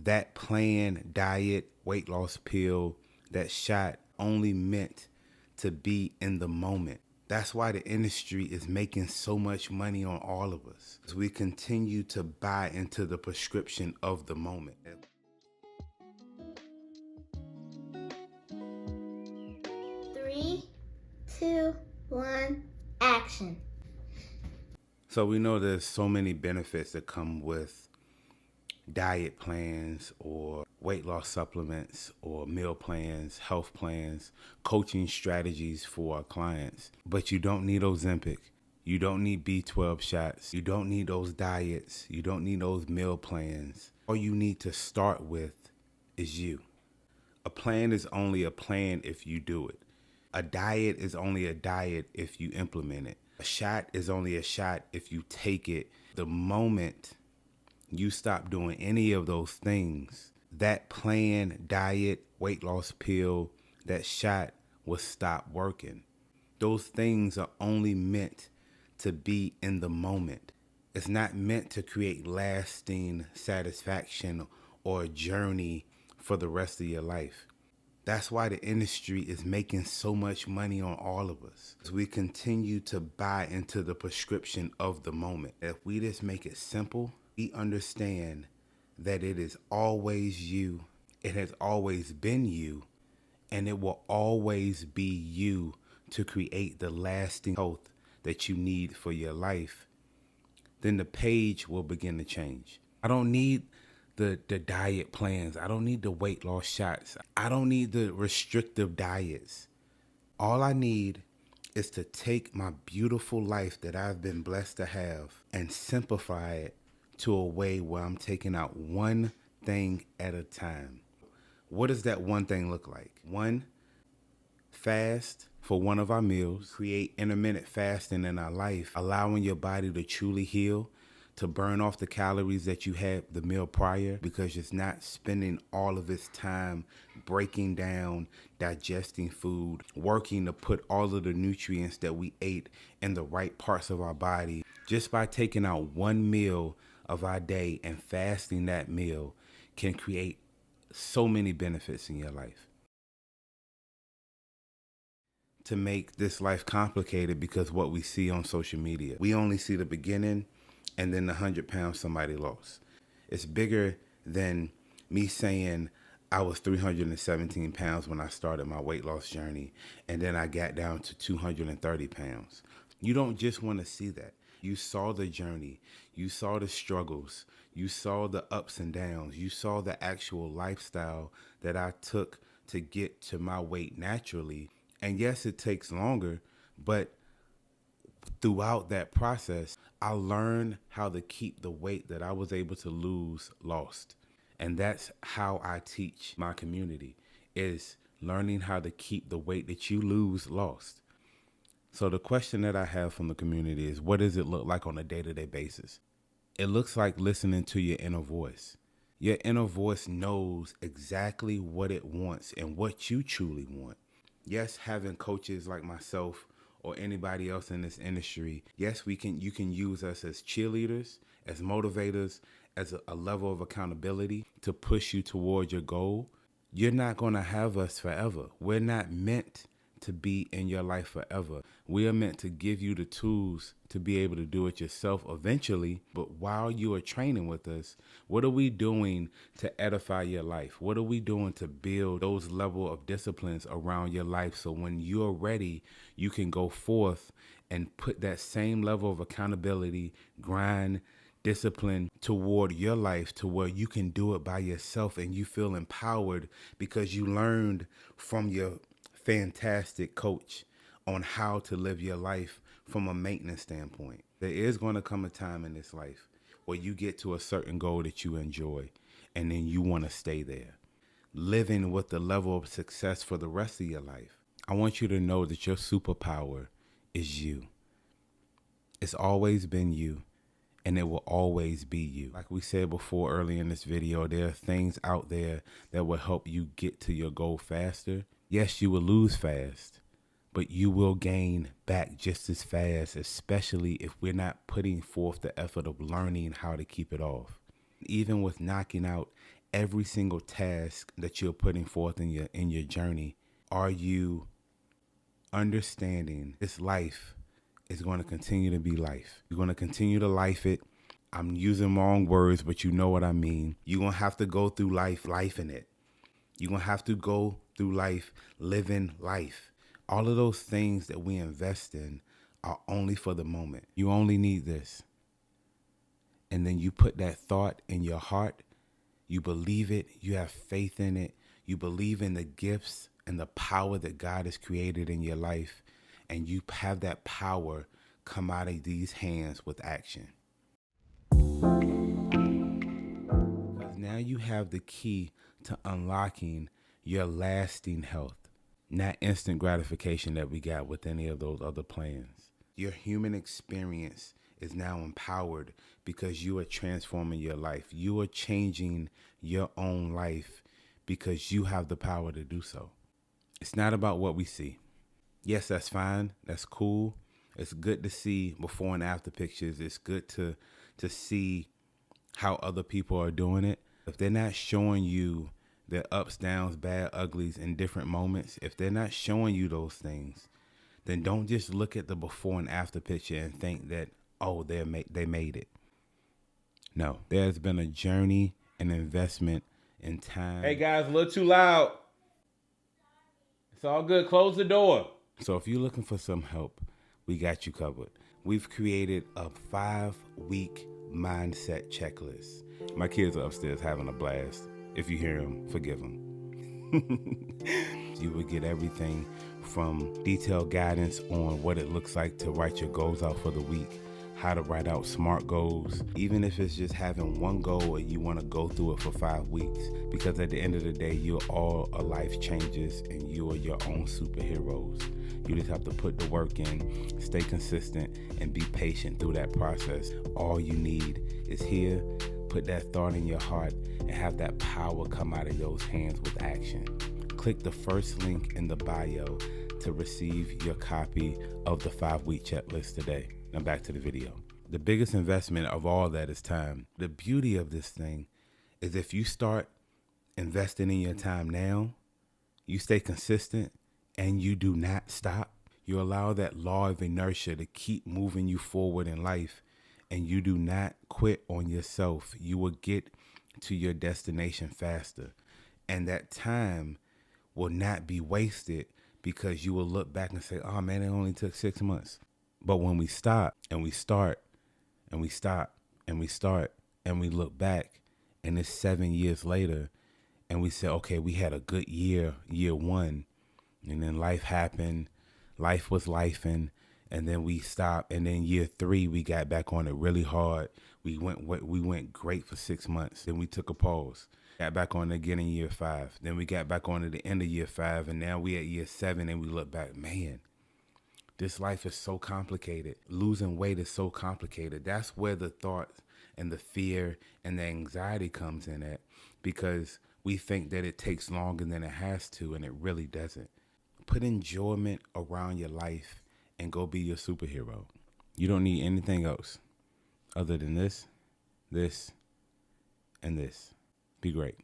That plan, diet, weight loss pill, that shot only meant to be in the moment. That's why the industry is making so much money on all of us. We continue to buy into the prescription of the moment. 3, 2, 1, action. So we know there's so many benefits that come with diet plans or weight loss supplements or meal plans, health plans, coaching strategies for our clients. But you don't need Ozempic. You don't need B12 shots. You don't need those diets. You don't need those meal plans. All you need to start with is you. A plan is only a plan if you do it. A diet is only a diet if you implement it. A shot is only a shot if you take it. The moment you stop doing any of those things, that plan, diet, weight loss pill, that shot will stop working. Those things are only meant to be in the moment. It's not meant to create lasting satisfaction or a journey for the rest of your life. That's why the industry is making so much money on all of us. We continue to buy into the prescription of the moment. If we just make it simple, we understand that it is always you, it has always been you, and it will always be you to create the lasting health that you need for your life, then the page will begin to change. I don't need the diet plans. I don't need the weight loss shots. I don't need the restrictive diets. All I need is to take my beautiful life that I've been blessed to have and simplify it to a way where I'm taking out one thing at a time. What does that one thing look like? 1, fast for one of our meals, create intermittent fasting in our life, allowing your body to truly heal, to burn off the calories that you had the meal prior, because it's not spending all of its time breaking down, digesting food, working to put all of the nutrients that we ate in the right parts of our body. Just by taking out one meal of our day and fasting that meal can create so many benefits in your life. To make this life complicated, because what we see on social media, we only see the beginning and then the 100 pounds somebody lost. It's bigger than me saying I was 317 pounds when I started my weight loss journey, and then I got down to 230 pounds. You don't just want to see that. You saw the journey. You saw the struggles. You saw the ups and downs. You saw the actual lifestyle that I took to get to my weight naturally. And yes, it takes longer, but throughout that process, I learned how to keep the weight that I was able to lose lost. And that's how I teach my community, is learning how to keep the weight that you lose lost. So the question that I have from the community is, what does it look like on a day-to-day basis? It looks like listening to your inner voice. Your inner voice knows exactly what it wants and what you truly want. Yes, having coaches like myself or anybody else in this industry, yes, you can use us as cheerleaders, as motivators, as a level of accountability to push you toward your goal. You're not going to have us forever. We're not meant to be in your life forever. We are meant to give you the tools to be able to do it yourself eventually. But while you are training with us, what are we doing to edify your life? What are we doing to build those level of disciplines around your life, so when you're ready, you can go forth and put that same level of accountability, grind, discipline toward your life, to where you can do it by yourself and you feel empowered because you learned from your fantastic coach on how to live your life from a maintenance standpoint. There is going to come a time in this life where you get to a certain goal that you enjoy, and then you want to stay there, living with the level of success for the rest of your life. I want you to know that your superpower is you. It's always been you, and it will always be you. Like we said before early in this video, there are things out there that will help you get to your goal faster. Yes, you will lose fast, but you will gain back just as fast, especially if we're not putting forth the effort of learning how to keep it off. Even with knocking out every single task that you're putting forth in your journey, are you understanding this life is going to continue to be life? You're going to continue to life it. I'm using wrong words, but you know what I mean. You're going to have to go through life in it. You're going to have to go through life living life. All of those things that we invest in are only for the moment. You only need this. And then you put that thought in your heart. You believe it. You have faith in it. You believe in the gifts and the power that God has created in your life. And you have that power come out of these hands with action. Because now you have the key to unlocking your lasting health, not instant gratification that we got with any of those other plans. Your human experience is now empowered because you are transforming your life. You are changing your own life because you have the power to do so. It's not about what we see. Yes, that's fine. That's cool. It's good to see before and after pictures. It's good to see how other people are doing it. If they're not showing you their ups, downs, bad, uglies in different moments, if they're not showing you those things, then don't just look at the before and after picture and think that, oh, they made it. No, there's been a journey, an investment in time. Hey guys, a little too loud. It's all good. Close the door. So if you're looking for some help, we got you covered. We've created a 5-week mindset checklist. My kids are upstairs having a blast. If you hear them, forgive them. You will get everything from detailed guidance on what it looks like to write your goals out for the week, how to write out SMART goals, even if it's just having one goal and you want to go through it for 5 weeks. Because at the end of the day, you're all a life changes and you are your own superheroes. You just have to put the work in, stay consistent, and be patient through that process. All you need is here, put that thought in your heart, and have that power come out of those hands with action. Click the first link in the bio to receive your copy of the 5-week checklist today. Now back to the video. The biggest investment of all that is time. The beauty of this thing is if you start investing in your time now, you stay consistent, and you do not stop, you allow that law of inertia to keep moving you forward in life, and you do not quit on yourself. You will get to your destination faster. And that time will not be wasted because you will look back and say, oh man, it only took 6 months. But when we stop and we start and we stop and we start and we look back and it's 7 years later and we say, okay, we had a good year 1, and then life happened, life was lifing, and then we stopped, and then year 3 we got back on it really hard. We went great for 6 months, then we took a pause, got back on it again in year 5, then we got back on it at the end of year 5, and now we at year 7, and we look back, man, this life is so complicated. Losing weight is so complicated. That's where the thoughts and the fear and the anxiety comes in at, because we think that it takes longer than it has to, and it really doesn't. Put enjoyment around your life and go be your superhero. You don't need anything else other than this, and this. Be great.